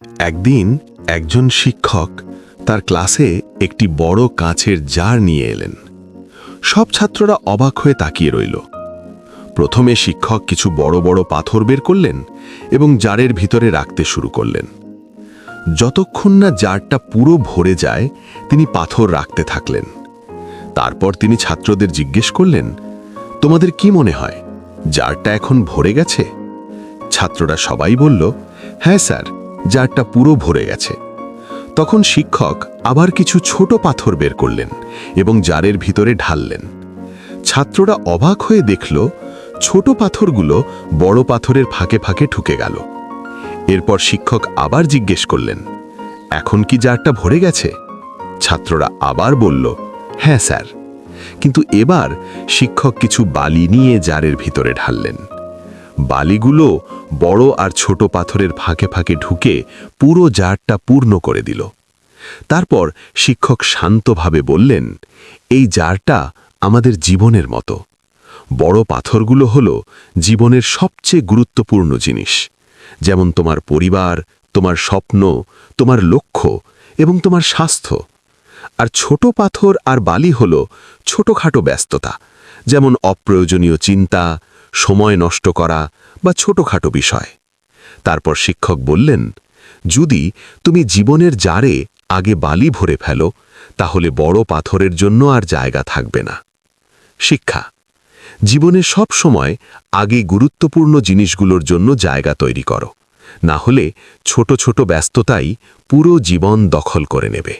একদিন একজন শিক্ষক তার ক্লাসে একটি বড় কাঁচের জার নিয়ে এলেন। সব ছাত্ররা অবাক হয়ে তাকিয়ে রইল। প্রথমে শিক্ষক কিছু বড় বড় পাথর বের করলেন এবং জারের ভিতরে রাখতে শুরু করলেন। যতক্ষণ না জারটা পুরো ভরে যায় তিনি পাথর রাখতে থাকলেন। তারপর তিনি ছাত্রদের জিজ্ঞেস করলেন, তোমাদের কি মনে হয় জারটা এখন ভরে গেছে? ছাত্ররা সবাই বলল, হ্যাঁ স্যার, জারটা পুরো ভরে গেছে। তখন শিক্ষক আবার কিছু ছোট পাথর বের করলেন এবং জারের ভিতরে ঢাললেন। ছাত্ররা অবাক হয়ে দেখল ছোট পাথরগুলো বড় পাথরের ফাঁকে ফাঁকে ঢুকে গেল। এরপর শিক্ষক আবার জিজ্ঞেস করলেন, এখন কি জারটা ভরে গেছে? ছাত্ররা আবার বলল, হ্যাঁ স্যার। কিন্তু এবার শিক্ষক কিছু বালি নিয়ে জারের ভিতরে ঢাললেন। বালিগুলো বড় আর ছোট পাথরের ফাঁকে ফাঁকে ঢুকে পুরো জারটা পূর্ণ করে দিল। তারপর শিক্ষক শান্তভাবে বললেন, এই জারটা আমাদের জীবনের মতো। বড় পাথরগুলো হলো জীবনের সবচেয়ে গুরুত্বপূর্ণ জিনিস, যেমন তোমার পরিবার, তোমার স্বপ্ন, তোমার লক্ষ্য এবং তোমার স্বাস্থ্য। আর ছোট পাথর আর বালি হলো ছোটখাটো ব্যস্ততা, যেমন অপ্রয়োজনীয় চিন্তা, সময় নষ্ট করা বা ছোটখাটো বিষয়। তারপর শিক্ষক বললেন, যদি তুমি জীবনের জারে আগে বালি ভরে ফেলো তাহলে বড় পাথরের জন্য আর জায়গা থাকবে না। শিক্ষা: জীবনে সব সময় আগে গুরুত্বপূর্ণ জিনিসগুলোর জন্য জায়গা তৈরি করো, না হলে ছোট ছোট ব্যস্ততাই পুরো জীবন দখল করে নেবে।